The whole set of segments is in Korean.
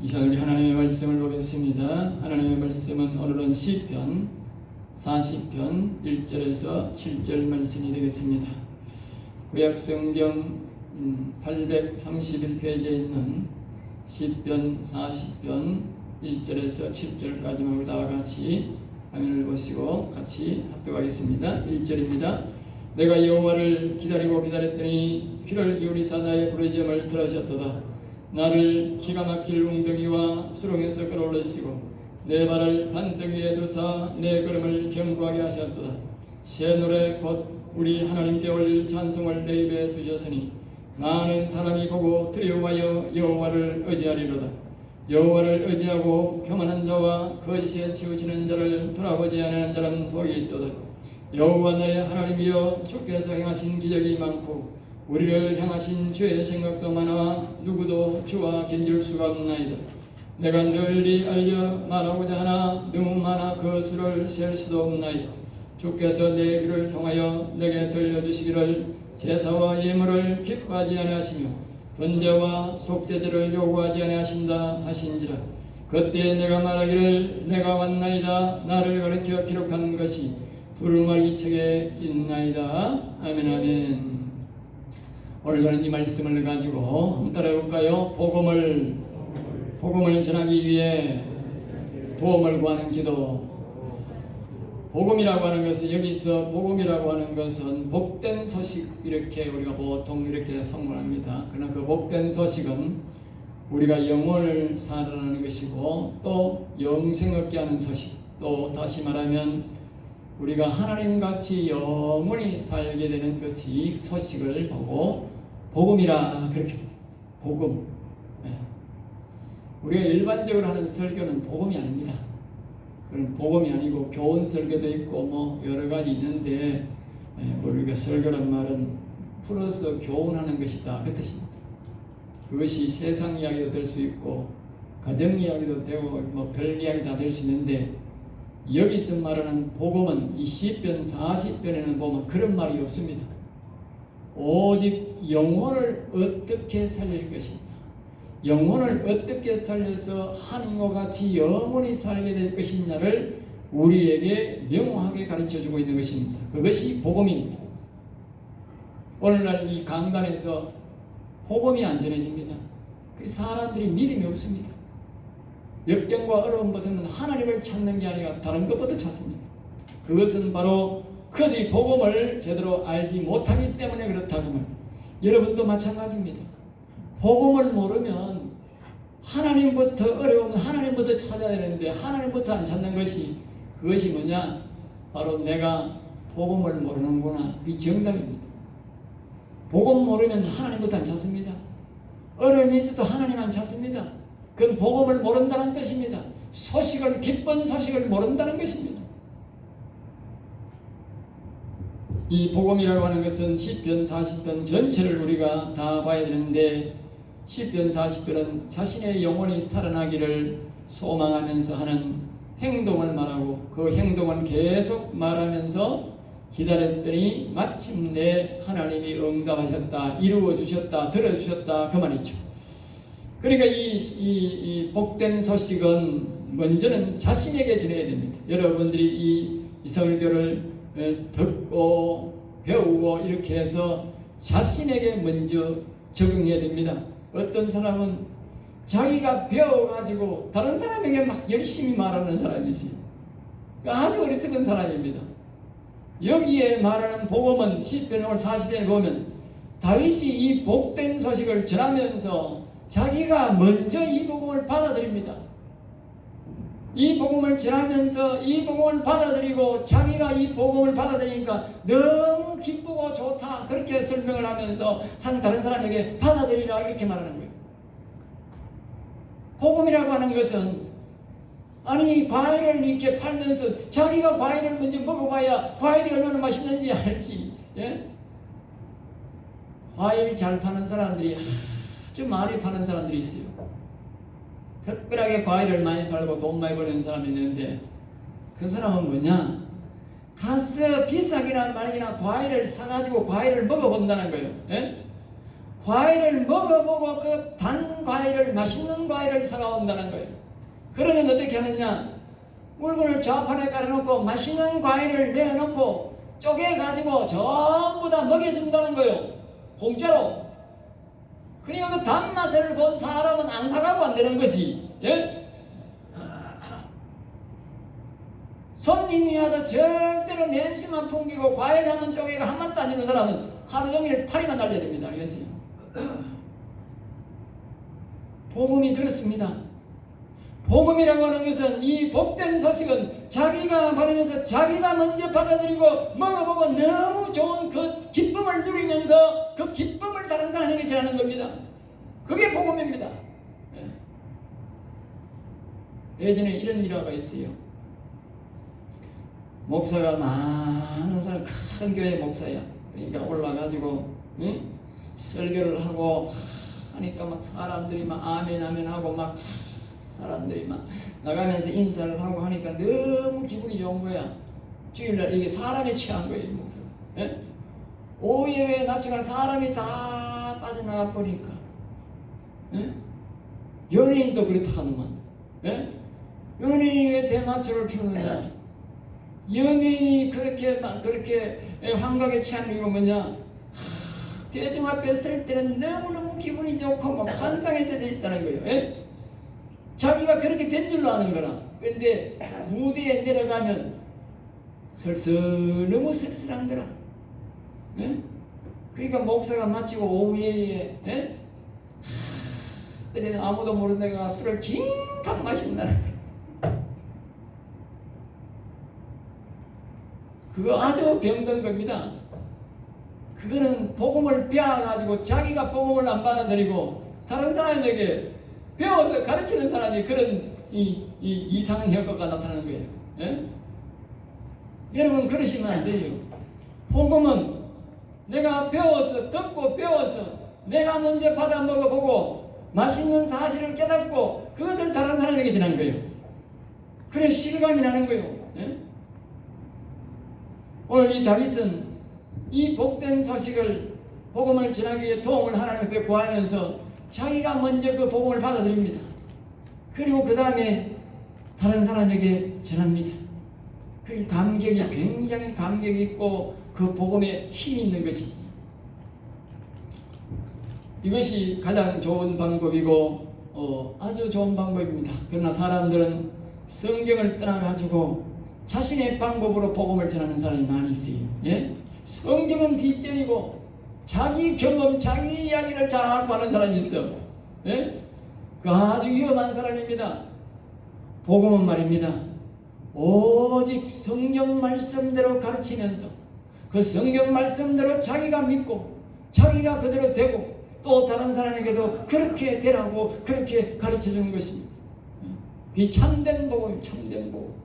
이상 우리 하나님의 말씀을 보겠습니다. 하나님의 말씀은 오늘은 시편 40편 1절에서 7절 말씀이 되겠습니다. 구약성경 831페이지에 있는 시편 40편 1절에서 7절까지만 우리 다 같이 화면을 보시고 같이 합독하겠습니다. 1절입니다. 내가 여호와를 기다리고 기다렸더니 귀를 기울이사 나의 부르짖음을 들으셨도다. 나를 기가 막힐 웅덩이와 수렁에서 끌어올리시고 내 발을 반석 위에 두사 내 걸음을 견고하게 하셨도다. 새 노래 곧 우리 하나님께 올릴 찬송을 내 입에 두셨으니 많은 사람이 보고 두려워하여 여호와를 의지하리로다. 여호와를 의지하고 교만한 자와 거짓에 치우치는 자를 돌아보지 않는 자는 복이 있도다. 여호와 나의 하나님이여, 주께서 행하신 기적이 많고 우리를 향하신 주의 생각도 많아 누구도 주와 견줄 수가 없나이다. 내가 널리 알려 말하고자 하나 너무 많아 그 수를 셀 수도 없나이다. 주께서 내 귀를 통하여 내게 들려주시기를 제사와 예물을 기뻐하지 아니하시며 번제와 속죄제를 요구하지 아니하신다 하신지라. 그때 내가 말하기를 내가 왔나이다. 나를 가리켜 기록한 것이 두루마리 책에 있나이다. 아멘 아멘. 오늘 저는 이 말씀을 가지고 한번 따라해볼까요? 복음을 전하기 위해 도움을 구하는 기도. 복음이라고 하는 것은, 여기서 복음이라고 하는 것은 복된 소식, 이렇게 우리가 보통 이렇게 상문합니다. 그러나 그 복된 소식은 우리가 영혼을 살아나는 것이고 또 영생 얻게 하는 소식, 또 다시 말하면 우리가 하나님같이 영원히 살게 되는 것이 소식을 보고 복음이라 그렇게 복음. 우리가 일반적으로 하는 설교는 복음이 아닙니다. 그런 복음이 아니고 교훈 설교도 있고 뭐 여러 가지 있는데 우리가 설교란 말은 풀어서 교훈하는 것이다 그 뜻입니다. 그것이 세상 이야기도 될 수 있고 가정 이야기도 되고 뭐 별 이야기 다 될 수 있는데, 여기서 말하는 복음은 이 시편 40편에는 보면 그런 말이 없습니다. 오직 영혼을 어떻게 살릴 것인가, 영혼을 어떻게 살려서 하나님과 같이 영원히 살게 될 것이냐를 우리에게 명확하게 가르쳐주고 있는 것입니다. 그것이 복음입니다. 오늘날 이 강단에서 복음이 안 전해집니다. 그래서 사람들이 믿음이 없습니다. 역경과 어려움보다는 하나님을 찾는 게 아니라 다른 것부터 찾습니다. 그것은 바로 그들이 복음을 제대로 알지 못하기 때문에 그렇다고 합니다. 여러분도 마찬가지입니다. 복음을 모르면 하나님부터 어려우면 하나님부터 찾아야 되는데 하나님부터 안 찾는 것이, 그것이 뭐냐? 바로 내가 복음을 모르는구나, 이 정답입니다. 복음 모르면 하나님부터 안 찾습니다. 어려움이 있어도 하나님 안 찾습니다. 그건 복음을 모른다는 뜻입니다. 소식을, 기쁜 소식을 모른다는 것입니다. 이 복음이라고 하는 것은 시편 40편 전체를 우리가 다 봐야 되는데, 시편 40편은 자신의 영혼이 살아나기를 소망하면서 하는 행동을 말하고 그 행동을 계속 말하면서 기다렸더니 마침내 하나님이 응답하셨다, 이루어주셨다, 들어주셨다 그 말이죠. 그러니까 이 복된 소식은 먼저는 자신에게 전해야 됩니다. 여러분들이 이 설교를 듣고 배우고 이렇게 해서 자신에게 먼저 적용해야 됩니다. 어떤 사람은 자기가 배워가지고 다른 사람에게 막 열심히 말하는 사람이 있어요. 아주 어리석은 사람입니다. 여기에 말하는 복음은 시편 40편에 보면 다윗이 이 복된 소식을 전하면서 자기가 먼저 이 복음을 받아들입니다. 이 복음을 전하면서 이 복음을 받아들이고 자기가 이 복음을 받아들이니까 너무 기쁘고 좋다, 그렇게 설명을 하면서 다른 사람에게 받아들이라 이렇게 말하는 거예요. 복음이라고 하는 것은, 아니 과일을 이렇게 팔면서 자기가 과일을 먼저 먹어봐야 과일이 얼마나 맛있는지 알지. 예? 과일 잘 파는 사람들이 아주 많이 파는 사람들이 있어요. 특별하게 과일을 많이 팔고 돈 많이 버는 사람이 있는데, 그 사람은 뭐냐? 가서 비싸기나 말기나 과일을 사가지고 과일을 먹어본다는 거예요. 예? 과일을 먹어보고 그 단 과일을, 맛있는 과일을 사가온다는 거예요. 그러면 어떻게 하느냐? 물건을 좌판에 깔아놓고 맛있는 과일을 내어놓고 쪼개가지고 전부 다 먹여준다는 거예요. 공짜로. 그러니까 그 단맛을 본 사람은 안 사가고 안 되는 거지. 예? 손님이 와도 절대로 냄새만 풍기고 과일 한번 쪼개가 한 맛도 안 주는 사람은 하루 종일 파리만 날려야 됩니다. 알겠어요? 복음이 그렇습니다. 복음이라고 하는 것은, 이 복된 소식은 자기가 받으면서 자기가 먼저 받아들이고 먹어보고 너무 좋은 그 기쁨을 누리면서 그 기쁨을 다른 사람에게 전하는 겁니다. 그게 복음입니다. 예전에 이런 일화가 있어요. 목사가, 많은 사람, 큰 교회 목사야. 그러니까 올라가지고 설교를 하고 하니까 막 사람들이 막 아멘 아멘 하고 막 사람들이 막 나가면서 인사를 하고 하니까 너무 기분이 좋은 거야. 주일날 이게 사람에 취한 거예요, 목사가. 예? 오예회 낮추가 사람이 다 빠져나가 버리니까. 예? 연예인도 그렇다 하더만. 예? 연예인이 왜 대마초를 피우느냐? 연예인이 그렇게 환각에 취하는 이유가 뭐냐? 대중 앞에 설 때는 너무너무 기분이 좋고 막 환상에 젖어 있다는 거예요. 예? 자기가 그렇게 된 줄로 아는 거라. 그런데 무대에 내려가면 너무 쓸쓸한 거라. 예? 그러니까 목사가 마치고 오후에 그때는 아무도 모르는 데가 술을 진탕 마신다는 거예요. 그거 아주 병든 겁니다. 그거는 복음을 빼앗아가지고 자기가 복음을 안 받아들이고 다른 사람에게 배워서 가르치는 사람이 그런 이상 효과가 나타나는 거예요. 예? 여러분, 그러시면 안 돼요. 복음은 내가 배워서, 듣고 배워서 내가 먼저 받아 먹어보고 맛있는 사실을 깨닫고 그것을 다른 사람에게 전하는 거예요. 그래 실감이 나는 거예요. 예? 오늘 이 다윗은 이 복된 소식을, 복음을 전하기 위해 도움을 하나님 앞에 구하면서 자기가 먼저 그 복음을 받아들입니다. 그리고 그 다음에 다른 사람에게 전합니다. 그 감격이, 굉장히 감격이 있고 그 복음에 힘이 있는 것이지. 이것이 가장 좋은 방법이고 아주 좋은 방법입니다. 그러나 사람들은 성경을 떠나가지고 자신의 방법으로 복음을 전하는 사람이 많이 있어요. 예? 성경은 뒷전이고 자기 경험, 자기 이야기를 자꾸 하는 사람이 있어. 예? 그 아주 위험한 사람입니다. 복음은 말입니다, 오직 성경 말씀대로 가르치면서 그 성경 말씀대로 자기가 믿고 자기가 그대로 되고 또 다른 사람에게도 그렇게 되라고 그렇게 가르쳐 주는 것입니다. 이 참된 복음, 참된 복음.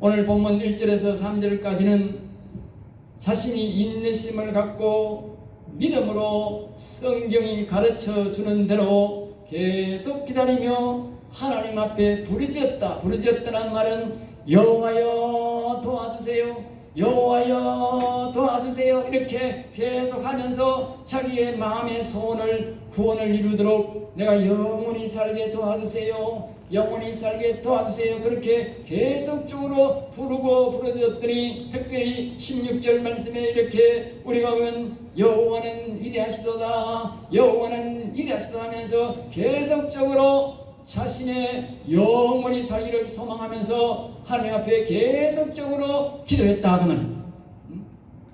오늘 본문 1절에서 3절까지는 자신이 인내심을 갖고 믿음으로 성경이 가르쳐 주는 대로 계속 기다리며 하나님 앞에 부르짖었다. 부르짖었다는 말은 여호와여 도와주세요, 여호와여 도와주세요, 이렇게 계속하면서 자기의 마음의 소원을, 구원을 이루도록 내가 영원히 살게 도와주세요, 영원히 살게 도와주세요, 그렇게 계속적으로 부르고 부르짖었더니 특별히 16절 말씀에 이렇게 우리가 보면 여호와는 위대하시도다, 여호와는 위대하시도다 하면서 계속적으로 자신의 영원히 살기를 소망하면서 하나님 앞에 계속적으로 기도했다 하면,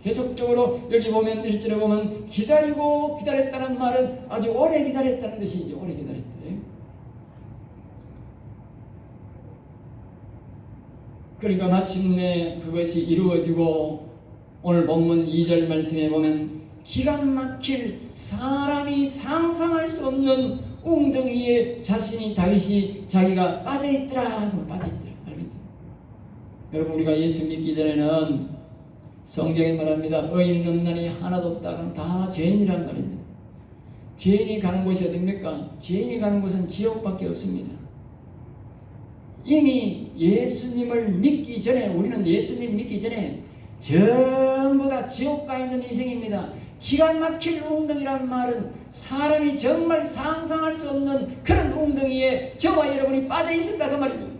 계속적으로 여기 보면 1절에 보면 기다리고 기다렸다는 말은 아주 오래 기다렸다는 것이죠. 오래 기다렸다. 그러니까 마침내 그것이 이루어지고 오늘 본문 2절 말씀에 보면 기가 막힐, 사람이 상상할 수 없는 웅덩이에 다윗이 자기가 빠져있더라. 알겠죠? 여러분, 우리가 예수 믿기 전에는 성경에 말합니다. 의인 없나니 하나도 없다. 그럼 다 죄인이란 말입니다. 죄인이 가는 곳이 어딥니까? 죄인이 가는 곳은 지옥밖에 없습니다. 이미 예수님을 믿기 전에, 우리는 예수님 믿기 전에 전부 다 지옥 가 있는 인생입니다. 기가 막힐 웅덩이란 말은 사람이 정말 상상할 수 없는 그런 웅덩이에 저와 여러분이 빠져 있었다 그 말입니다.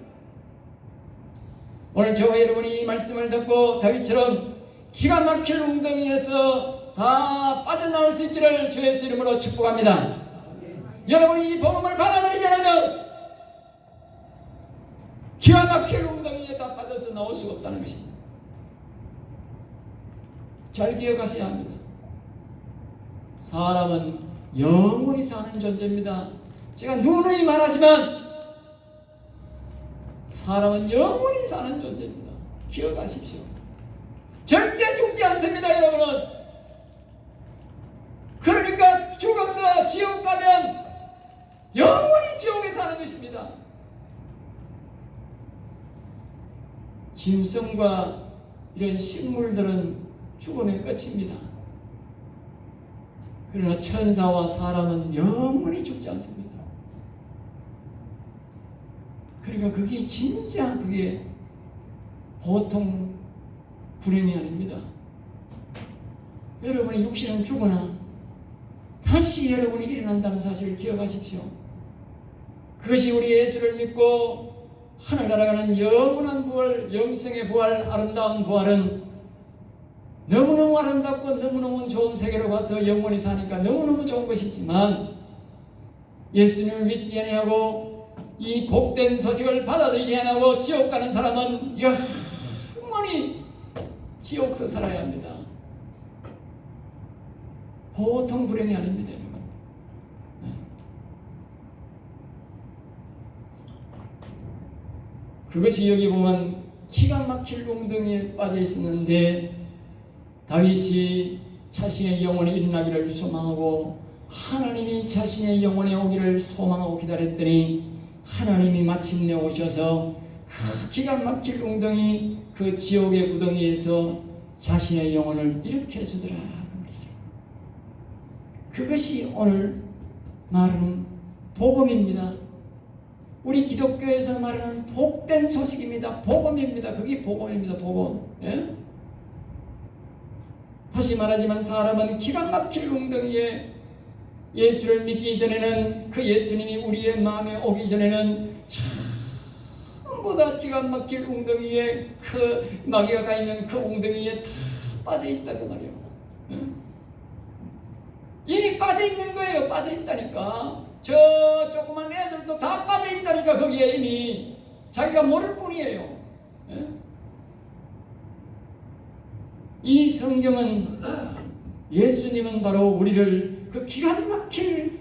오늘 저와 여러분이 이 말씀을 듣고 다윗처럼 기가 막힐 웅덩이에서 다 빠져나올 수 있기를 주의 예수 이름으로 축복합니다. 여러분이 이 복음을 받아들이지 않으면 기가 막힐 웅덩이에 다 빠져서 나올 수가 없다는 것입니다. 잘 기억하셔야 합니다. 사람은 영원히 사는 존재입니다. 제가 누누이 말하지만 사람은 영원히 사는 존재입니다. 기억하십시오. 절대 죽지 않습니다, 여러분은. 그러니까 죽어서 지옥 가면 영원히 지옥에 사는 것입니다. 짐승과 이런 식물들은 죽음의 끝입니다. 그러나 천사와 사람은 영원히 죽지 않습니다. 그러니까 그게 진짜 그게 보통 불행이 아닙니다. 여러분의 육신은 죽으나 다시 여러분이 일어난다는 사실을 기억하십시오. 그것이 우리 예수를 믿고 하늘나라 가는 영원한 부활, 영생의 부활, 아름다운 부활은 너무너무 아름답고 너무너무 좋은 세계로 가서 영원히 사니까 너무너무 좋은 것이지만 예수님을 믿지 아니하고 이 복된 소식을 받아들이지 않고 지옥 가는 사람은 영원히 지옥서 살아야 합니다. 보통 불행이 아닙니다. 그것이 여기 보면 기가 막힐 웅덩이에 빠져 있었는데 다윗이 자신의 영혼의 일어나기를 소망하고 하나님이 자신의 영혼의 오기를 소망하고 기다렸더니 하나님이 마침내 오셔서 그 기가 막힐 웅덩이 그 지옥의 구덩이에서 자신의 영혼을 일으켜 주더라. 그것이 오늘 말하는 복음입니다. 우리 기독교에서 말하는 복된 소식입니다. 복음입니다. 그게 복음입니다. 복음. 예? 다시 말하지만 사람은 기가 막힐 웅덩이에 예수를 믿기 전에는 그 예수님이 우리의 마음에 오기 전에는 전부 다 기가 막힐 웅덩이에 그 마귀가 가 있는 그 웅덩이에 다 빠져 있다 그 말이에요. 예? 이미 빠져 있는 거예요. 빠져 있다니까. 저 조그만 애들도 다 빠져 있다니까. 거기에 이미 자기가 모를 뿐이에요. 예? 이 성경은 예수님은 바로 우리를 그 기가 막힐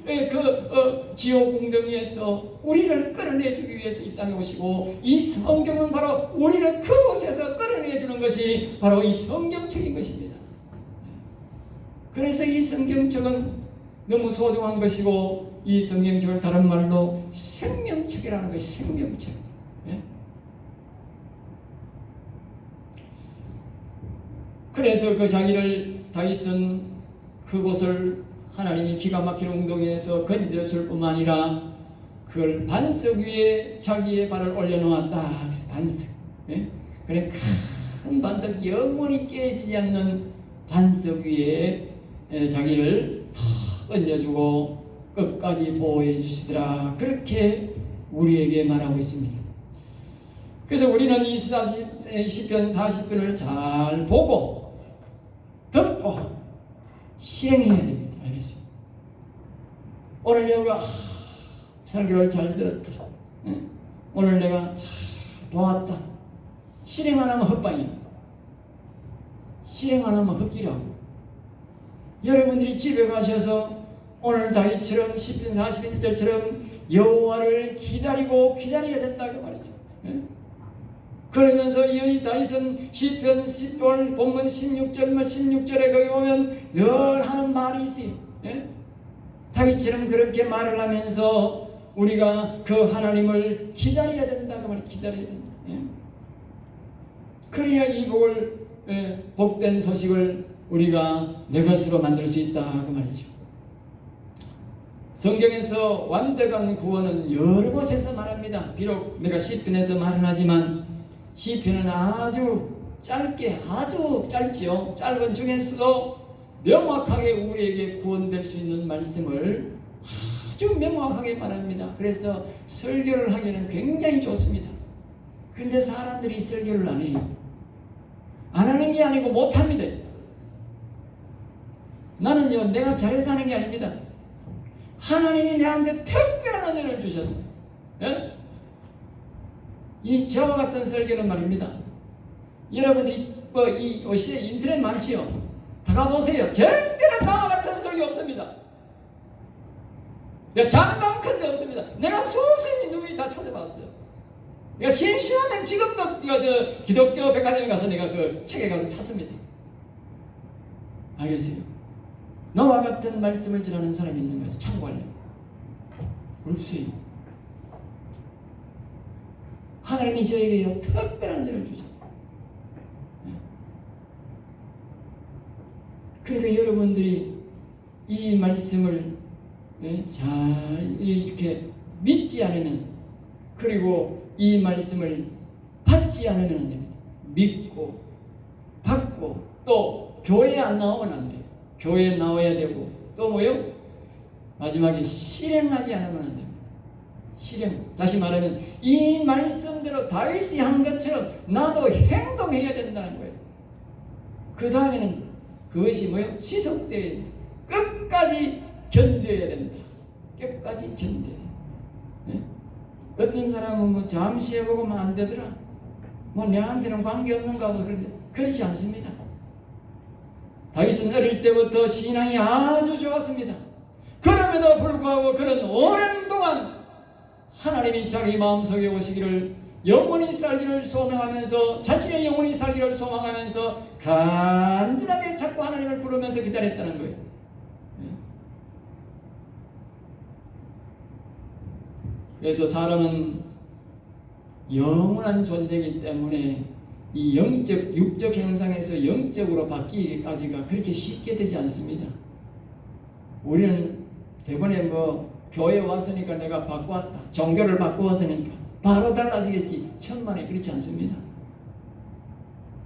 지옥 웅덩이에서 우리를 끌어내주기 위해서 이 땅에 오시고 이 성경은 바로 우리를 그곳에서 끌어내주는 것이 바로 이 성경책인 것입니다. 그래서 이 성경책은 너무 소중한 것이고 이 성경책을 다른 말로 생명책이라는 것이 생명책. 예? 그래서 그 자기를 다윗은 그곳을 하나님이 기가 막힌 웅덩이에서 건져줄 뿐만 아니라 그걸 반석 위에 자기의 발을 올려놓았다. 그래서 반석. 예? 그래 큰 반석, 영원히 깨지지 않는 반석 위에 자기를 탁 얹어주고 끝까지 보호해 주시더라. 그렇게 우리에게 말하고 있습니다. 그래서 우리는 이 시편 40편을 잘 보고 듣고 실행해야 됩니다. 알겠습니다. 오늘 내가 설교를 잘 들었다. 오늘 내가 잘 보았다. 실행 안 하면 헛방이야. 실행 안 하면 헛기라고. 여러분들이 집에 가셔서 오늘 다윗처럼 시편 41절처럼 여호와를 기다리고 기다려야 된다고 말이죠. 예? 그러면서 이 다윗은 시편 10편 본문 16절에 거기 보면 늘 하는 말이 있어요. 예? 다윗처럼 그렇게 말을 하면서 우리가 그 하나님을 기다려야 된다고 말이에요. 기다려야 된다. 예? 그래야 이 복을 복된 소식을 우리가 내 것으로 만들 수 있다 그 말이죠. 성경에서 완벽한 구원은 여러 곳에서 말합니다. 비록 내가 시편에서 말은 하지만 시편은 아주 짧게, 아주 짧지요. 짧은 중에서도 명확하게 우리에게 구원될 수 있는 말씀을 아주 명확하게 말합니다. 그래서 설교를 하기는 굉장히 좋습니다. 그런데 사람들이 설교를 안 해요. 안 하는 게 아니고 못 합니다. 나는요, 내가 잘해서 하는 게 아닙니다. 하나님이 내한테 특별한 은혜를 주셨어요. 예? 이 저와 같은 설교는 말입니다. 여러분들이 이 시대 인터넷 많지요? 다 가보세요. 절대로 나와 같은 설교 없습니다. 내가 장담컨대 없습니다. 내가 소수히 누이 다 찾아봤어요. 내가 심심하면 지금도 저 기독교 백화점에 가서 내가 그 책에 가서 찾습니다. 알겠어요? 나와 같은 말씀을 전하는 사람이 있는 것을 참고하려고. 없어요. 하나님이 저에게 특별한 일을 주셨어요. 그러니까 여러분들이 이 말씀을 잘 이렇게 믿지 않으면, 그리고 이 말씀을 받지 않으면 안 됩니다. 믿고 받고 또 교회에 안 나오면 안 돼요. 교회에 나와야 되고, 또 뭐요? 마지막에 실행하지 않으면 안 됩니다. 실행. 다시 말하면 이 말씀대로 다윗이 한 것처럼 나도 행동해야 된다는 거예요. 그 다음에는 그것이 뭐요? 지속돼야 끝까지 견뎌야 된다. 끝까지 견뎌야 된다. 어떤 사람은 뭐 잠시 해보고만 안 되더라. 뭐 내한테는 관계없는가 봐. 그런데 그렇지 않습니다. 다윗은 어릴 때부터 신앙이 아주 좋았습니다. 그럼에도 불구하고 그는 오랜 동안 하나님이 자기 마음속에 오시기를, 영원히 살기를 소망하면서, 자신의 영원히 살기를 소망하면서 간절하게 자꾸 하나님을 부르면서 기다렸다는 거예요. 그래서 사람은 영원한 존재이기 때문에 이 영적, 육적 형상에서 영적으로 바뀌기까지가 그렇게 쉽게 되지 않습니다. 우리는 대번에 뭐 교회 왔으니까 내가 바꿔왔다, 종교를 바꿔왔으니까 바로 달라지겠지. 천만에 그렇지 않습니다.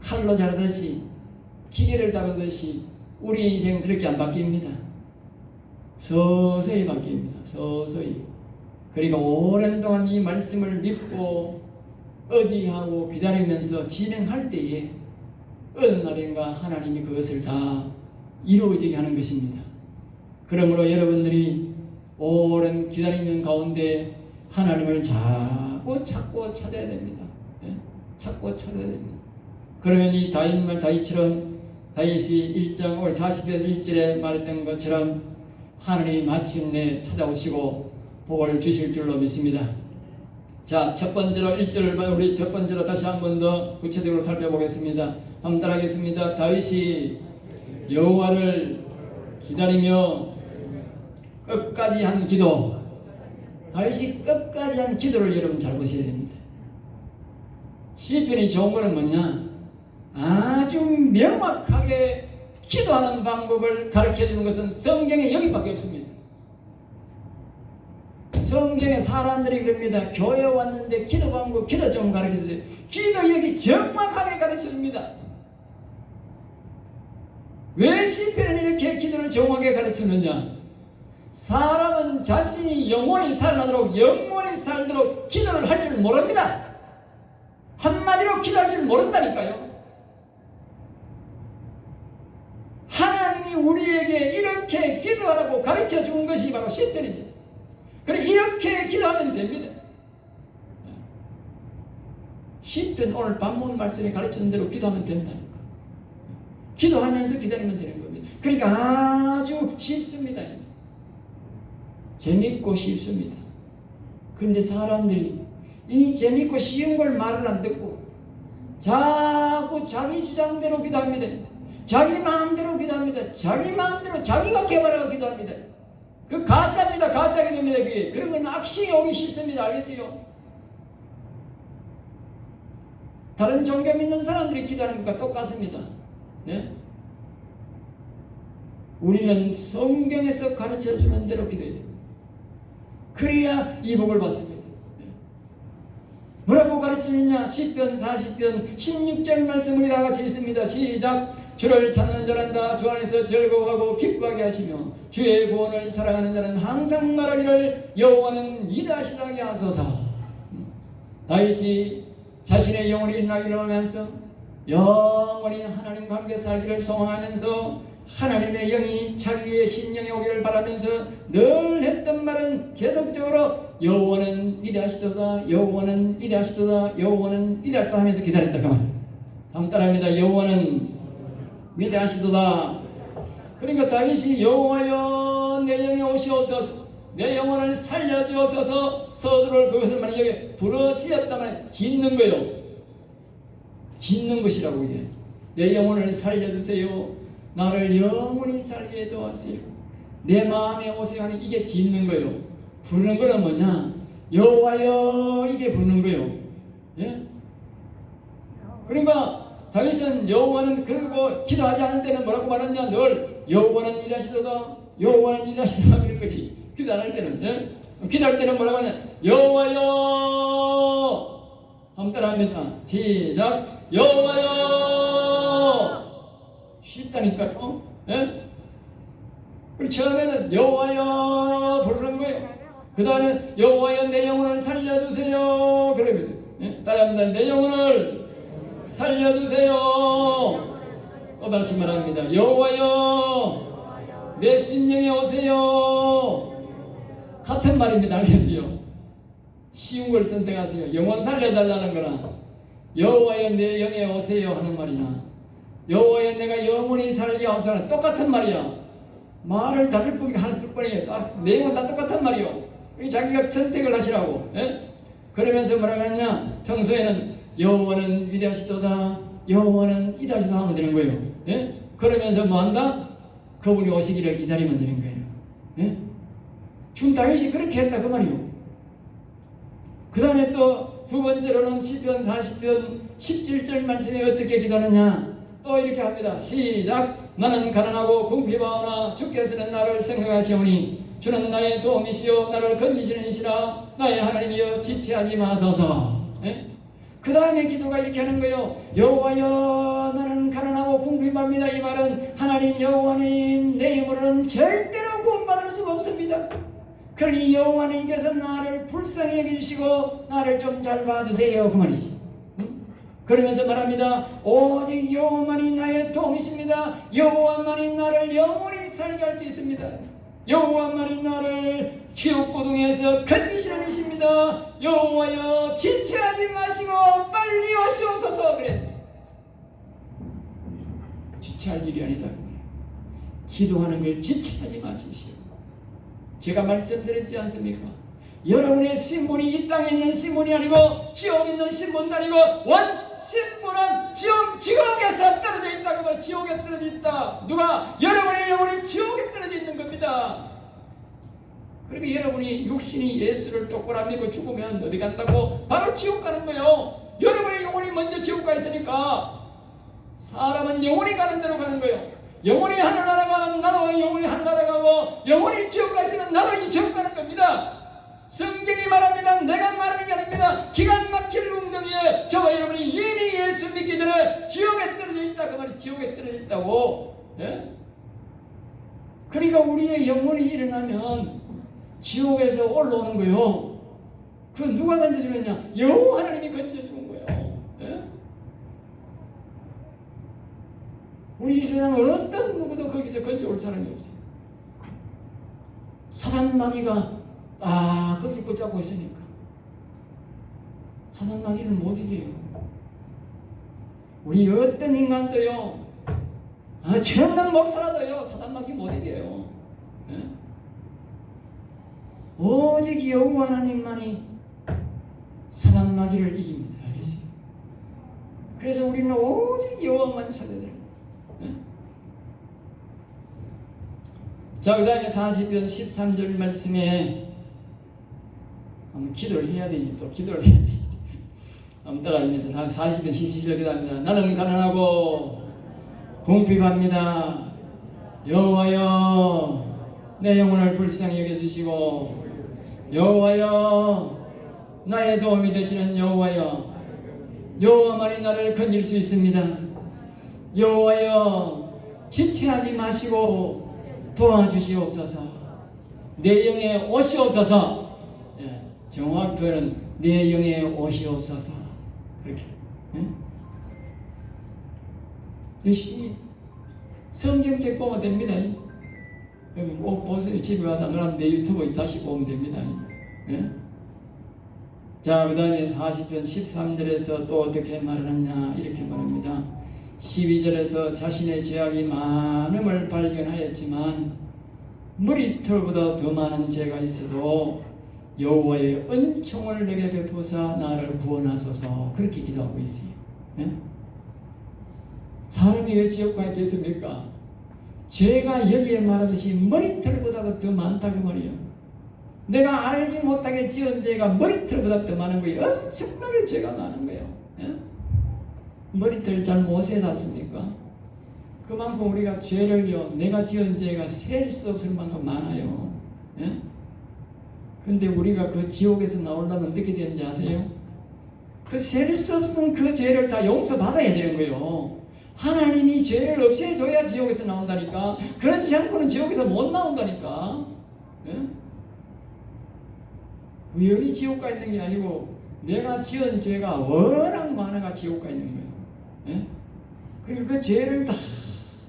칼로 자르듯이, 기계를 자르듯이 우리 인생은 그렇게 안 바뀝니다. 서서히 바뀝니다. 서서히. 그러니까 오랜 동안 이 말씀을 믿고 의지하고 기다리면서 진행할 때에 어느 날인가 하나님이 그것을 다 이루어지게 하는 것입니다. 그러므로 여러분들이 오랜 기다리는 가운데 하나님을 자꾸 찾고 찾아야 됩니다. 찾고 찾아야 됩니다. 그러면 이 다윗처럼, 다윗이 1장 40편 1절에 말했던 것처럼 하나님이 마침내 찾아오시고 복을 주실 줄로 믿습니다. 자, 첫 번째로 1절을 우리 첫 번째로 다시 한 번 더 구체적으로 살펴보겠습니다. 한번 따라하겠습니다. 다윗이 여호와를 기다리며 끝까지 한 기도. 다윗이 끝까지 한 기도를 여러분 잘 보셔야 됩니다. 시편이 좋은 거는 뭐냐? 아주 명확하게 기도하는 방법을 가르쳐 주는 것은 성경에 여기밖에 없습니다. 성경에 사람들이 그럽니다. 교회 왔는데 기도 방법, 기도 좀 가르쳐 주세요. 기도 여기 정확하게 가르쳐 줍니다. 왜 시편은 이렇게 기도를 정확하게 가르치느냐? 사람은 자신이 영원히 살아나도록, 영원히 살도록 기도를 할 줄 모릅니다. 한마디로 기도할 줄 모른다니까요. 하나님이 우리에게 이렇게 기도하라고 가르쳐 준 것이 바로 시편입니다. 그래, 이렇게 기도하면 됩니다. 시편 오늘 본문 말씀에 가르쳐준 대로 기도하면 된다니까. 기도하면서 기다리면 되는 겁니다. 그러니까 아주 쉽습니다. 재밌고 쉽습니다. 그런데 사람들이 이 재밌고 쉬운 걸 말을 안 듣고 자꾸 자기 주장대로 기도합니다. 자기 마음대로 기도합니다. 자기 마음대로 자기가 개발하고 기도합니다. 그 가짜입니다. 가짜 기도입니다. 그게. 그런 건 악신이 오기 싫습니다. 알겠어요? 다른 종교 믿는 사람들이 기도하는 것과 똑같습니다. 네? 우리는 성경에서 가르쳐주는 대로 기도해야 됩니다. 그래야 이 복을 받습니다. 네. 뭐라고 가르치느냐? 10편 40편 16절 말씀 우리 다 같이 읽습니다. 시작. 주를 찾는 자는 다 주 안에서 즐거워하고 기뻐하게 하시며 주의 구원을 사랑하는 자는 항상 말하기를 여호와는 위대하시다게 하소서. 다윗이 자신의 영혼이 일나기를 하면서 영원히 하나님 관계 살기를 소망하면서 하나님의 영이 자기의 심령에 오기를 바라면서 늘 했던 말은 계속적으로 여호와는 위대하시도다, 여호와는 위대하시도다, 여호와는 위대하시도다 하면서 기다렸다 그 말. 다음 따라합니다. 여호와는 위대하시도다. 그러니까 다윗이 여호와여 내 영에 오시옵소서, 내 영혼을 살려주옵소서. 서두를 그것을 만약에 부러지었다면 짓는 거예요. 짓는 것이라고 이게. 내 영혼을 살려주세요. 나를 영원히 살게 도와주세요. 내 마음에 오세요 하는 이게 짓는 거예요. 부르는 거는 뭐냐? 여호와여 이게 부르는 거예요. 예? 그러니까 다윗은 여호와는 그러고 기도하지 않을 때는 뭐라고 말하냐? 늘 여호와는 위대하시도다, 여호와는 위대하시도다 그런 거지. 기도 안 할 때는 예? 기도할 때는 뭐라고 하냐? 여호와여 한번 따라합니다. 시작. 여호와여. 쉽다니까요. 예? 그리고 처음에는 여호와여 부르는 거예요. 그 다음에 여호와여 내 영혼을 살려주세요. 그러면 예? 따라합니다. 내 영혼을 살려주세요. 또 다시 말합니다. 여호와여 내 심령에 오세요. 같은 말입니다. 알겠어요? 쉬운 걸 선택하세요. 영혼 살려달라는 거나 여호와여 내 영에 오세요 하는 말이나 여호와여 내가 영원히 살게 하옵소서 똑같은 말이야. 말을 다를 뿐이 할 뿐이에요. 내용은 다 똑같은 말이요. 자기가 선택을 하시라고. 예? 그러면서 뭐라고 하느냐? 평소에는 여호와는 위대하시도다, 여호와는 위대하시도다 하면 되는 거예요. 예? 그러면서 뭐 한다? 그분이 오시기를 기다리면 되는 거예요. 예? 지금 다윗이 그렇게 했다 그 말이요. 그 다음에 또 두 번째로는 시편 40편 17절 말씀에 어떻게 기도하느냐? 또 이렇게 합니다. 시작. 나는 가난하고 궁핍하오나 주께서는 나를 생각하시오니 주는 나의 도움이시오 나를 건지시는 이시라 나의 하나님이여 지체하지 마소서. 예? 그 다음에 기도가 이렇게 하는 거예요. 여호와여 나는 가난하고 궁핍합니다. 이 말은 하나님 여호와님 내 힘으로는 절대로 구원받을 수가 없습니다. 그러니 여호와님께서 나를 불쌍히 여기시고 나를 좀 잘 봐주세요 그 말이지. 그러면서 말합니다. 오직 여호와만이 나의 도움이십니다. 여호와만이 나를 영원히 살게 할 수 있습니다. 여호와만이 나를 지옥고등에서 건지시는 이십니다. 여호와여 지체하지 마시고 빨리 오시옵소서. 그래. 지체할 일이 아니다. 기도하는 걸 지체하지 마십시오. 제가 말씀드렸지 않습니까? 여러분의 신분이 이 땅에 있는 신분이 아니고 지옥에 있는 신분도 아니고 원 신분은 지옥에서 떨어져 있다. 그 말 지옥에 떨어져 있다. 누가? 여러분의 영혼이 지옥에 떨어져 있는 겁니다. 그러면 여러분이 육신이 예수를 똑바로 믿고 죽으면 어디 간다고? 바로 지옥 가는 거예요. 여러분의 영혼이 먼저 지옥 가 있으니까 사람은 영혼이 가는 대로 가는 거예요. 영혼이 하늘나라 가면 나도 영혼이 하늘나라 가고 영혼이 지옥 가 있으면 나도 이 지옥 가는 겁니다. 성경이 말합니다. 내가 말하는 게 아닙니다. 기가 막힐 웅덩이에 저와 여러분이 이미 예수 믿기 전에 지옥에 떨어져 있다. 그 말이 지옥에 떨어져 있다고. 예? 그러니까 우리의 영혼이 일어나면 지옥에서 올라오는 거예요. 그 누가 건져주느냐? 여호와 하나님이 건져주는 거예요. 예? 우리 이 세상은 어떤 누구도 거기서 건져올 사람이 없어요. 사단 마귀가 거기 붙잡고 있으니까 사단 마귀는 못 이겨요. 우리 어떤 인간도요, 최영남 목사라도요 사단 마귀 못 이겨요. 예? 오직 여호와 하나님만이 사단 마귀를 이깁니다. 알겠어요? 그래서 우리는 오직 여호와만 찾아야 돼요. 예? 자, 그 다음에 40편 13절 말씀에 기도를 해야 되지. 또 기도를 해야 돼. 한번 따라합니다. 40편 17절 기도합니다. 나는 가난하고 궁핍합니다. 여호와여 내 영혼을 불쌍히 여겨주시고 여호와여 나의 도움이 되시는 여호와여 여호와만이 나를 건질 수 있습니다. 여호와여 지체하지 마시고 도와주시옵소서. 내 영에 오시옵소서. 예, 정확 표현은 내 영에 오시옵소서. 그렇게. 예? 성경책 보면 됩니다. 여기 꼭 보세요. 집에 가서 안 그러면 내 유튜브에 다시 보면 됩니다. 예? 자, 그 다음에 40편 13절에서 또 어떻게 말을 하냐 이렇게 말합니다. 12절에서 자신의 죄악이 많음을 발견하였지만 머리털보다 더 많은 죄가 있어도 여호와의 은총을 내게 베푸사 나를 구원하소서. 그렇게 기도하고 있어요. 예? 사람이 왜 지옥가에 있겠습니까? 죄가 여기에 말하듯이 머리털보다 더 많다고 말이에요. 내가 알지 못하게 지은 죄가 머리털보다 더 많은 거예요. 엄청나게 죄가 많은 거예요. 예? 머리털 잘 못 세지 않습니까? 그만큼 우리가 죄를요, 내가 지은 죄가 셀 수 없을 만큼 많아요. 예? 근데 우리가 그 지옥에서 나오려면 어떻게 되는지 아세요? 그 셀 수 없는 그 죄를 다 용서받아야 되는 거예요. 하나님이 죄를 없애줘야 지옥에서 나온다니까. 그렇지 않고는 지옥에서 못 나온다니까. 예? 우연히 지옥 가 있는 게 아니고 내가 지은 죄가 워낙 많아가 지옥 가 있는 거예요. 예? 그리고 그 죄를 다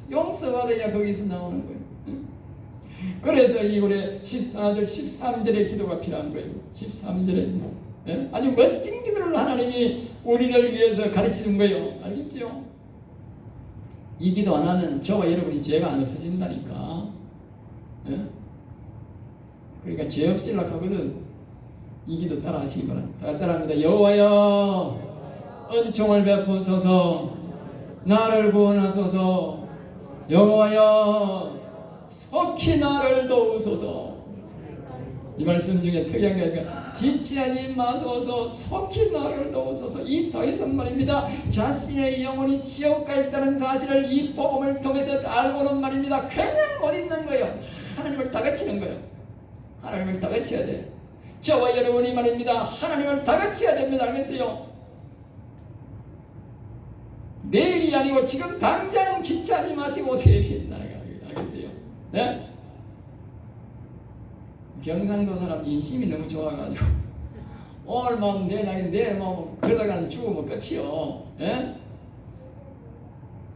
용서받아야 거기서 나오는 거예요. 예? 그래서 이 우리 14절 13절의 기도가 필요한 거예요. 13절에 예? 아주 멋진 기도를 하나님이 우리를 위해서 가르치는 거예요. 알겠죠? 이 기도 안 하면 저와 여러분이 죄가 안 없어진다니까. 예? 그러니까 죄 없으려고 하거든. 이 기도 따라 하시기 바랍니다. 따라합니다. 여호와여 은총을 베푸소서. 나를 구원하소서. 여호와여 속히 나를 도우소서. 이 말씀 중에 특이한 게 아니라 지체하지 마소서. 속히 나를 도우소서. 이 다윗은 말입니다. 자신의 영혼이 지옥 가 있다는 사실을 이 복음을 통해서 알고는 말입니다. 그냥 못 있는 거예요. 하나님을 다그치는 거예요. 하나님을 다그쳐야 돼. 저와 여러분이 말입니다. 하나님을 다그쳐야 됩니다. 알겠어요? 내일이 아니고 지금 당장 지체하지 마시고 세일이 알겠어요? 네? 경상도 사람 인심이 너무 좋아가지고 오늘 마음 내일 마음 그러다가는 죽으면 끝이요. 예?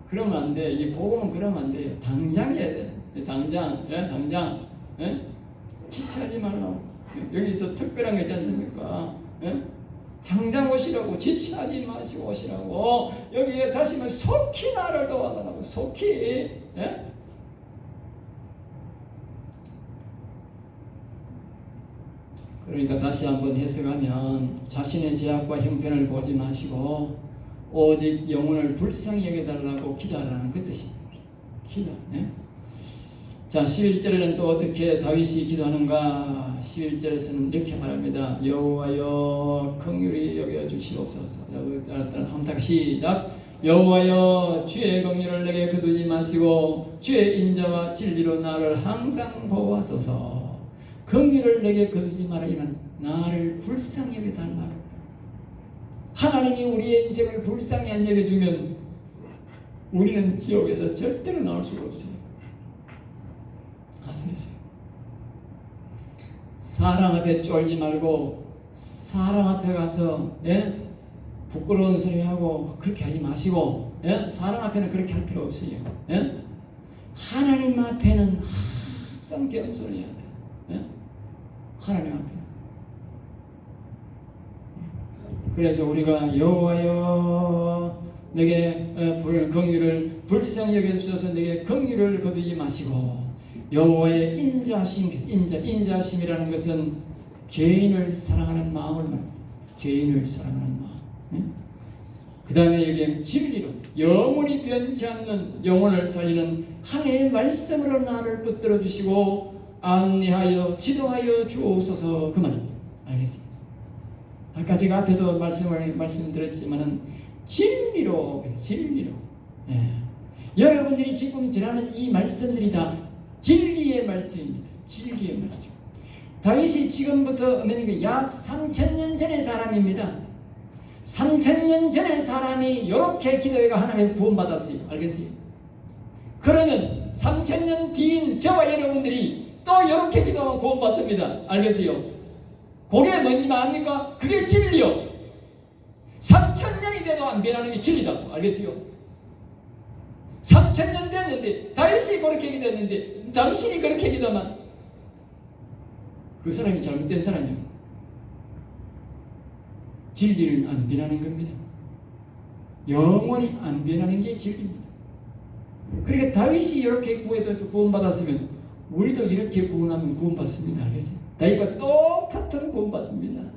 그러면 안 돼. 이 복음은 그러면 안 돼요. 당장 해야 돼. 당장. 예? 당장. 예? 지체하지 말라고. 여기서 특별한 게 있지 않습니까? 예? 당장 오시라고. 지체하지 마시고 오시라고. 여기에 다시 말 속히 나를 도와달라고. 속히. 예? 그러니까 다시 한번 해석하면 자신의 죄악과 형편을 보지 마시고 오직 영혼을 불쌍히 여겨달라고 기도하라는 그 뜻입니다. 기도. 네? 자, 11절에는 또 어떻게 다윗이 기도하는가? 11절에서는 이렇게 말합니다. 여호와여 긍휼히 여겨 주시옵소서. 한번 시작. 여호와여 주의 긍휼을 내게 거두지 마시고 주의 인자와 진리로 나를 항상 보호하소서. 긍휼을 내게 거두지 말아이는 나를 불쌍히 여겨달라. 하나님이 우리의 인생을 불쌍히 안 여겨주면 우리는 지옥에서 절대로 나올 수가 없어요. 아시겠어요? 사람 앞에 쫄지 말고 사람 앞에 가서 예? 부끄러운 소리 하고 그렇게 하지 마시고 예? 사람 앞에는 그렇게 할 필요 없어요. 예? 하나님 앞에는 항상 겸손해야 돼요. 예? 하나님 앞에. 그래서 우리가 여호와여 내게 긍휼을 불쌍히 여겨주셔서 내게 긍휼을 거두지 마시고 여호와의 인자심이라는 것은 죄인을 사랑하는 마음을 말합니다. 죄인을 사랑하는 마음. 네? 그 다음에 여기 진리로 영원히 변치 않는 영혼을 살리는 하나님의 말씀으로 나를 붙들어 주시고 안내하여 지도하여 주옵소서. 그 말입니다. 알겠습니다. 아까 제가 앞에도 말씀드렸지만은 진리로. 예. 여러분들이 지금 전하는 이 말씀들이 다 진리의 말씀입니다. 진리의 말씀. 다윗이 지금부터 약 3000년 전의 사람입니다. 3000년 전에 사람이 이렇게 기도해가 하나님의 구원받았어요. 알겠어요? 그러면 3000년 뒤인 저와 여러분들이 또 이렇게 기도하면 구원받습니다. 알겠어요? 그게 뭔지 아십니까? 그게 진리요. 3000년이 돼도 안 변하는 게 진리다. 알겠어요? 3000년 됐는데 다윗이 그렇게 기도했는데 당신이 그렇게 기도하면 그 사람이 잘못된 사람이에요. 진리는 안 변하는 겁니다. 영원히 안 변하는 게 진리입니다. 그러니까 다윗이 이렇게 구해져서 구원받았으면 우리도 이렇게 구원하면 구원받습니다. 알겠어요? 다윗과 똑같은 구원받습니다.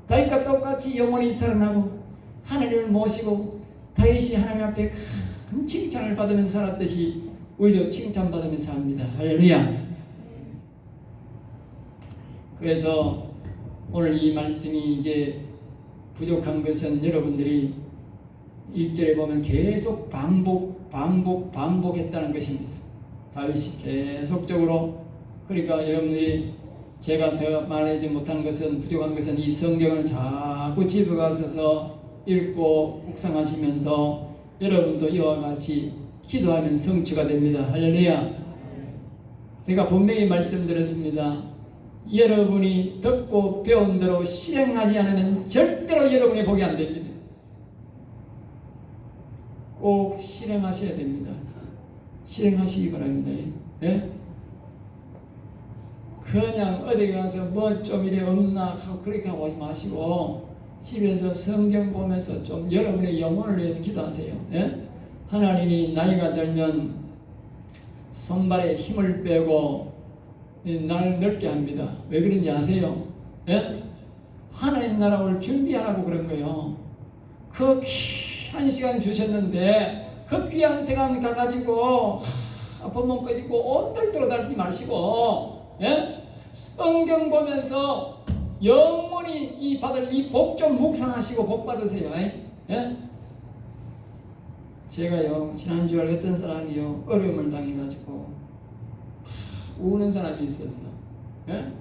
다윗과 똑같이 영원히 살아나고 하나님을 모시고 다윗이 하나님 앞에 큰 칭찬을 받으면서 살았듯이 우리도 칭찬받으면서 삽니다. 할렐루야. 그래서 오늘 이 말씀이 이제 부족한 것은 여러분들이 1절에 보면 계속 반복했다는 것입니다. 다윗이 계속적으로. 그러니까 여러분들이 제가 더 말하지 못한 것은, 부족한 것은 이 성경을 자꾸 집에 가서 읽고 묵상하시면서 여러분도 이와 같이 기도하면 성취가 됩니다. 할렐루야. 제가 분명히 말씀드렸습니다. 여러분이 듣고 배운 대로 실행하지 않으면 절대로 여러분의 복이 안 됩니다. 꼭 실행하셔야 됩니다. 실행하시기 바랍니다. 예? 그냥 어디 가서 뭐 좀 이래 없나 하고 그렇게 하고 오지 마시고 집에서 성경 보면서 좀 여러분의 영혼을 위해서 기도하세요. 예? 하나님이 나이가 들면 손발에 힘을 빼고 날 늙게 합니다. 왜 그런지 아세요? 예? 하나님 나라를 준비하라고 그런 거예요. 그 귀한 시간 주셨는데 그 귀한 시간 가가지고 본문 꺼지고 옷들도록 달지 마시고, 예? 성경 보면서 영원히 이 받을 이 복 좀 묵상하시고 복 받으세요. 예? 제가요 지난주에 어떤 사람이요 어려움을 당해가지고 우는 사람이 있었어. 예?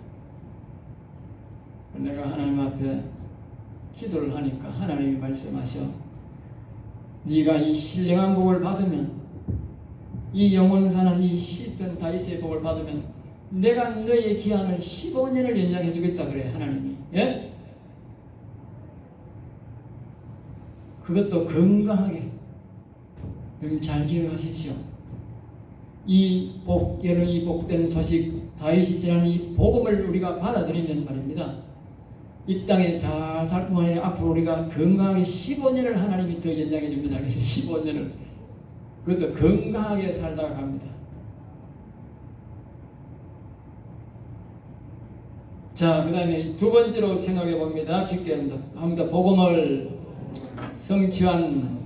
내가 하나님 앞에 기도를 하니까 하나님이 말씀하셔. 네가 이 신령한 복을 받으면, 이 영원 사는 이 시편 다윗의 복을 받으면 내가 너의 기한을 15년을 연장해 주겠다 그래 하나님이. 예? 그것도 건강하게. 여러분 잘 기억하십시오. 이 복, 여러분 이 복된 소식, 다윗이 전한 이 복음을 우리가 받아들이면 말입니다. 이 땅에 잘 살 뿐만 아니라 앞으로 우리가 건강하게 15년을 하나님이 더 연장해 줍니다. 그래서 15년을 그것도 건강하게 살다가 갑니다. 자, 그 다음에 두 번째로 생각해 봅니다. 깊게 합니다. 복음을 성취한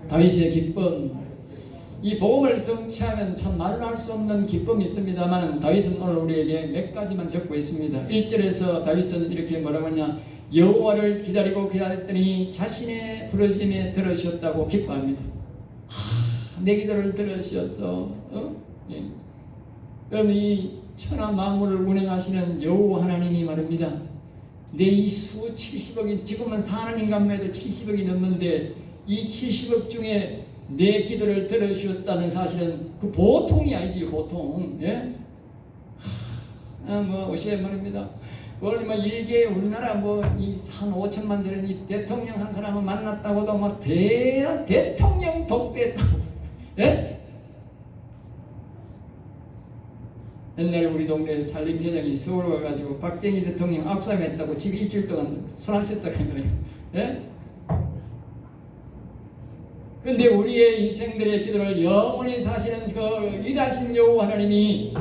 다윗의 기쁨. 이 복음을 성취하면 참 말로 할 수 없는 기쁨이 있습니다만 다윗은 오늘 우리에게 몇 가지만 적고 있습니다. 1절에서 다윗은 이렇게 뭐라고 하냐, 여호와를 기다리고 기다렸더니 자신의 부르심에 들으셨다고 기뻐합니다. 내 기도를 들으셨어. 예. 그럼 이 천하 만물을 운행하시는 여호와 하나님이 말입니다. 내 이 수 70억이, 지금은 사는 인간만 해도 70억이 넘는데 이 70억 중에 내 기도를 들어주셨다는 사실은 그 보통이 아니지, 보통. 예? 뭐 어시에 말입니다. 오늘 뭐 일개 우리나라 뭐이 한 5천만 되는 이 대통령 한 사람을 만났다고도 막 대통령 독대했다고. 예? 옛날에 우리 동네 산림회장이 서울 와가지고 박정희 대통령 악수했다고 집 일주일 동안 손 안 씻다고 했거든요. 예? 근데 우리의 인생들의 기도를 영원히 사시는 그 위대하신 여호와 하나님이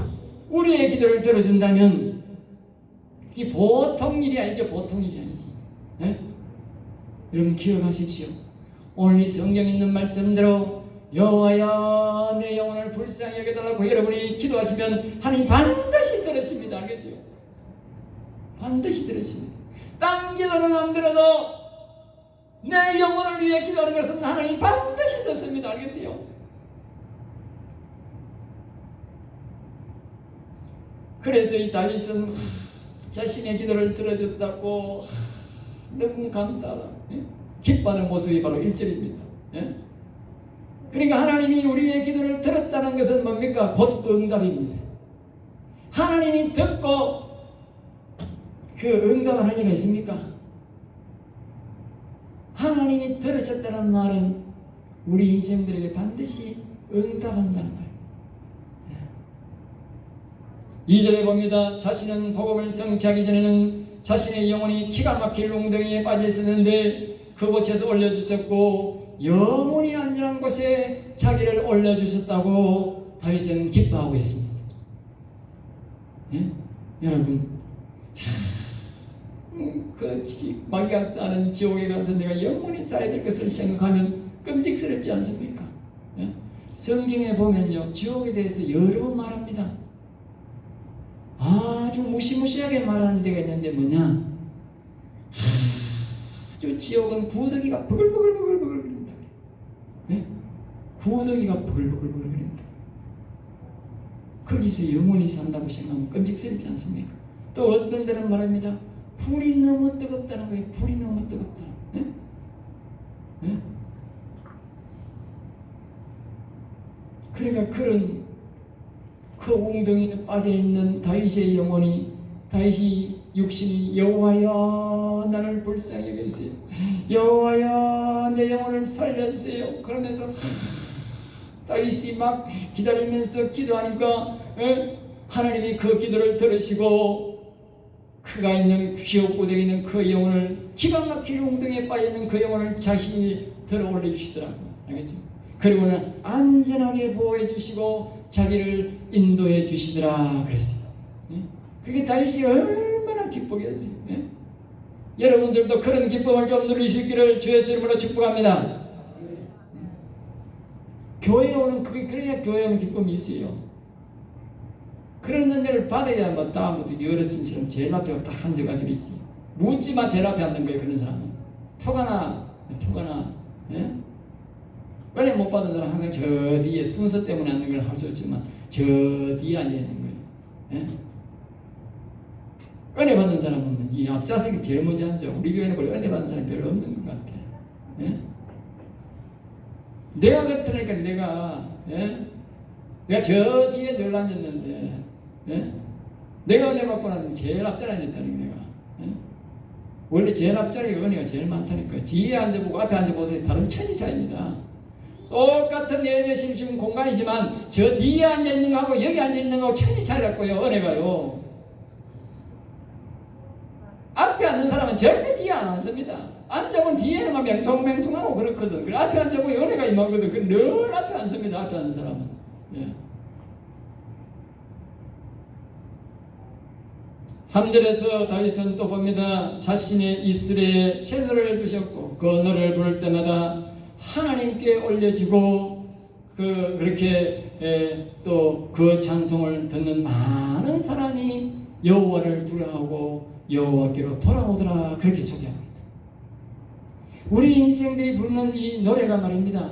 우리의 기도를 들어준다면 이게 보통 일이 아니죠. 보통 일이 아니지. 예? 여러분 기억하십시오. 오늘 이 성경에 있는 말씀대로 여호와여 내 영혼을 불쌍히 여겨달라고 여러분이 기도하시면 하나님 반드시 들으십니다. 알겠어요? 반드시 들으십니다. 딴 기도는 안 들어도 내 영혼을 위해 기도하는 것은 하나님 반드시 듣습니다. 알겠어요? 그래서 이 다윗은 자신의 기도를 들어줬다고 너무 감사하다. 기뻐하는 모습이 바로 1절입니다. 예? 그러니까 하나님이 우리의 기도를 들었다는 것은 뭡니까? 곧 응답입니다. 하나님이 듣고 그 응답을 할 리가 있습니까? 하나님이 들으셨다는 말은 우리 인생들에게 반드시 응답한다는 말이에요. 2절에 봅니다. 자신은 복음을 성취하기 전에는 자신의 영혼이 기가 막힐 웅덩이에 빠져 있었는데 그곳에서 올려주셨고 영원히 안전한 곳에 자기를 올려주셨다고 다윗은 기뻐하고 있습니다. 예? 여러분, 그 마귀가 싸는 지옥에 가서 내가 영원히 살아야 될 것을 생각하면 끔찍스럽지 않습니까? 예? 성경에 보면요, 지옥에 대해서 여러 번 말합니다. 아주 무시무시하게 말하는 데가 있는데 뭐냐? 아주 지옥은 구더기가 버글버글버글버글 거린다. 예? 구더기가 버글버글버글 거린다. 거기서 영원히 산다고 생각하면 끔찍스럽지 않습니까? 또 어떤 데는 말합니다. 불이 너무 뜨겁다는 거예요. 불이 너무 뜨겁다. 예? 예? 그러니까 그런 그 웅덩이에 빠져있는 다윗의 영혼이, 다윗이 육신이 여호와여 나를 불쌍히 여겨주세요. 여호와여 내 영혼을 살려주세요. 그러면서 다윗이 막 기다리면서 기도하니까 하나님이 그 기도를 들으시고 그가 있는 기업고대에 있는 그 영혼을, 기가 막힌 웅덩이에 빠져있는 그 영혼을 자신이 들어 올려주시더라고요. 알겠죠? 그리고는 안전하게 보호해 주시고 자기를 인도해 주시더라 그랬어요. 그게 다윗이 얼마나 기쁘겠어요. 여러분들도 그런 기쁨을 좀 누리시기를 주의 이름으로 축복합니다. 교회에 오는, 그래야 교회에 오는 기쁨이 있어요. 그런 은혜를 받아야 뭐 다음부터 여러분처럼 제일 앞에 딱 앉아가지고 있지. 묻지마 제일 앞에 앉는 거예요. 그런 사람은 표가 나. 예? 은혜 못 받은 사람 항상 저 뒤에 순서 때문에 앉는 걸 할 수 있지만 저 뒤에 앉아 있는 거예요. 예? 은혜 받은 사람은 이 앞좌석에 제일 먼저 앉아. 우리 교회는 은혜 받은 사람이 별로 없는 것 같아. 예? 내가 그렇다니까 내가 저 뒤에 늘 앉았는데, 예? 내가 은혜 받고 나면 제일 앞자리에 앉았다니까 내가. 예? 원래 제일 앞자리에 은혜가 제일 많다니까. 뒤에 앉아보고 앞에 앉아보세요. 다른 천지 차이입니다. 똑같은 예배 심심 공간이지만 저 뒤에 앉아있는 거하고 여기 앉아있는 거하고 천지 차이라고요. 은혜가요. 앞에 앉는 사람은 절대 뒤에 안 앉습니다. 앉아보면 뒤에는 막 맹송맹송하고 그렇거든. 그래 앞에 앉아보면 은혜가 임하거든. 그 늘 앞에 앉습니다. 앞에 앉는 사람은. 예. 3절에서 다윗은 또 봅니다. 자신의 입술에 새 노래를 두셨고 그 노래를 부를 때마다 하나님께 올려지고 그렇게 또 그 찬송을 듣는 많은 사람이 여호와를 두려워하고 여호와께로 돌아오더라. 그렇게 소개합니다. 우리 인생들이 부르는 이 노래가 말입니다.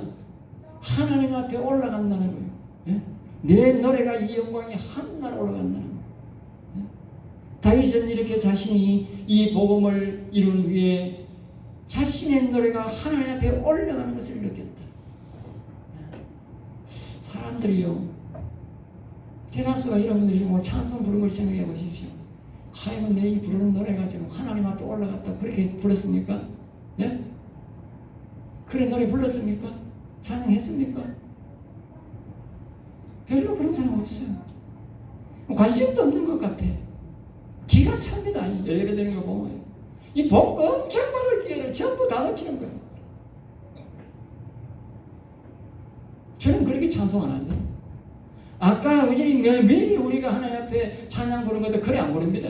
하나님 앞에 올라간다는 거예요. 예? 내 노래가 이 영광이 하늘나라 올라간다는 거예요. 예? 다윗은 이렇게 자신이 이 복음을 이룬 후에 자신의 노래가 하나님 앞에 올라가는 것을 느꼈다. 사람들이요, 대다수가 여러분들이 뭐 찬송 부르는 걸 생각해 보십시오. 하여간 내 이 부르는 노래가 지금 하나님 앞에 올라갔다. 그렇게 불렀습니까? 예? 그래 노래 불렀습니까? 찬양했습니까? 별로 그런 사람 없어요. 관심도 없는 것 같아. 기가 찹니다. 예배 드리는 거 보면 이 복 엄청 받을 기회를 전부 다 놓치는 거예요. 저는 그렇게 찬송 안 합니다. 아까 매일 우리가 하나님 앞에 찬양 부르는 것도 그래 안 부릅니다.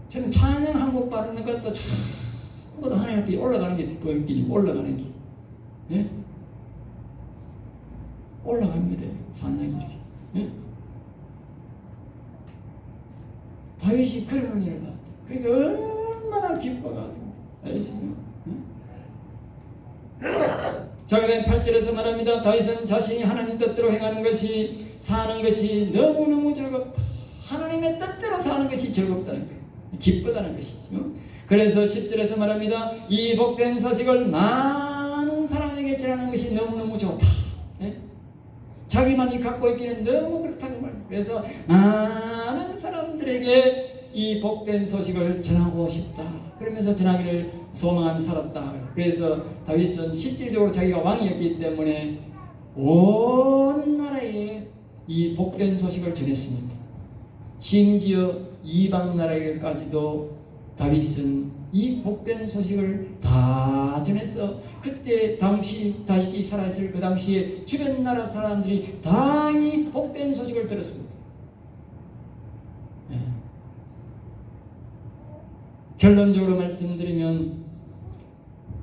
저는 찬양 한 곡 받는 것도 전부 다 하나님 앞에 올라가는 게 본길, 올라가는 길. 예? 올라갑니다. 찬양이. 예? 다윗이 그런 은혜를 받았다. 그러니까 얼마나 기뻐가지고. 알겠습니까? 자, 그다음 8절에서 말합니다. 다윗은 자신이 하나님 뜻대로 행하는 것이, 사는 것이 너무너무 즐겁다. 하나님의 뜻대로 사는 것이 즐겁다는 거예요. 기쁘다는 것이죠. 그래서 10절에서 말합니다. 이 복된 소식을 많은 사람에게 전하는 것이 너무너무 좋다. 예? 자기만이 갖고 있기는 너무 그렇다고 말합니다. 그래서 많은 사람들에게 이 복된 소식을 전하고 싶다. 그러면서 전하기를 소망하며 살았다. 그래서 다윗은 실질적으로 자기가 왕이었기 때문에 온 나라에 이 복된 소식을 전했습니다. 심지어 이방 나라에까지도 다윗은 이 복된 소식을 다 전해서 그때 당시 다시 살아있을 그 당시에 주변 나라 사람들이 다 이 복된 소식을 들었습니다. 예. 결론적으로 말씀드리면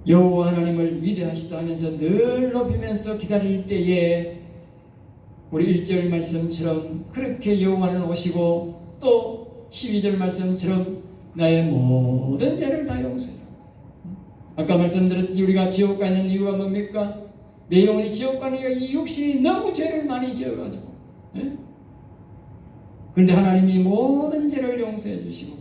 여호와 하나님을 위대하시다 하면서 늘 높이면서 기다릴 때에 우리 1절 말씀처럼 그렇게 여호와는 오시고 또 12절 말씀처럼 나의 모든 죄를 다 용서해요. 아까 말씀드렸듯이 우리가 지옥 가는 이유가 뭡니까? 내 영혼이 지옥 가는 이유가 이 육신이 너무 죄를 많이 지어가지고. 예? 그런데 하나님이 모든 죄를 용서해 주시고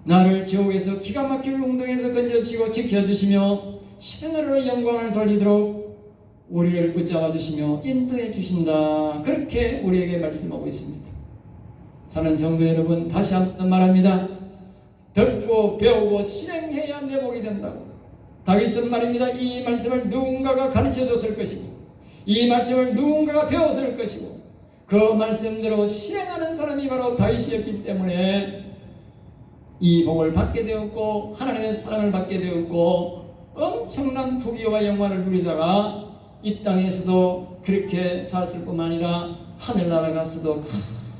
나를 지옥에서 기가 막힐 운동에서 건져주시고 지켜주시며 하늘로 영광을 돌리도록 우리를 붙잡아 주시며 인도해 주신다. 그렇게 우리에게 말씀하고 있습니다. 사는 성도 여러분, 다시 한번 말합니다. 듣고 배우고 실행해야 내 복이 된다고. 다윗은 말입니다. 이 말씀을 누군가가 가르쳐 줬을 것이고 이 말씀을 누군가가 배웠을 것이고 그 말씀대로 실행하는 사람이 바로 다윗이었기 때문에 이 복을 받게 되었고 하나님의 사랑을 받게 되었고 엄청난 부귀와 영광을 누리다가 이 땅에서도 그렇게 살았을 뿐만 아니라 하늘나라 가서도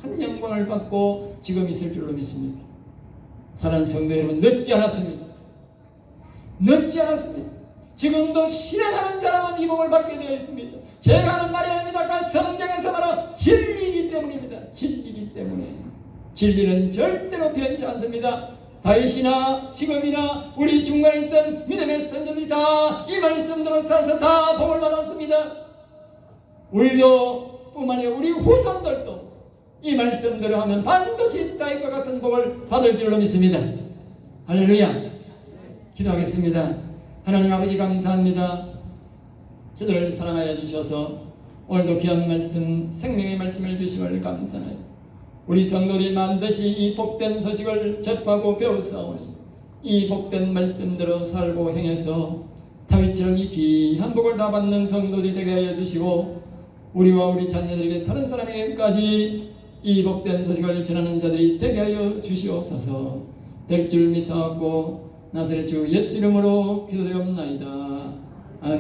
큰 영광을 받고 지금 있을 줄로 믿습니다. 사랑하는 성도 여러분, 늦지 않았습니다. 늦지 않았습니다. 지금도 실행하는 자라면 이 복을 받게 되어 있습니다. 제가 하는 말이 아닙니다. 성경에서 말하는 진리이기 때문입니다. 진리이기 때문에. 진리는 절대로 변치 않습니다. 다윗이나 지금이나 우리 중간에 있던 믿음의 선조들이 다 이 말씀대로 살아서 다 복을 받았습니다. 우리도 뿐만 아니라 우리 후손들도 이 말씀대로 하면 반드시 다윗과 같은 복을 받을 줄로 믿습니다. 할렐루야. 기도하겠습니다. 하나님 아버지 감사합니다. 저들을 사랑하여 주셔서 오늘도 귀한 말씀, 생명의 말씀을 주심을 감사해요. 우리 성도들이 반드시 이 복된 소식을 접하고 배우사오니 이 복된 말씀대로 살고 행해서 다윗처럼 이 귀한 복을 다 받는 성도들이 되게 하여 주시고 우리와 우리 자녀들에게 다른 사람에게까지 이 복된 소식을 전하는 자들이 되게 하여 주시옵소서. 될 줄 믿사옵고 나사렛 주 예수 이름으로 기도드리옵나이다.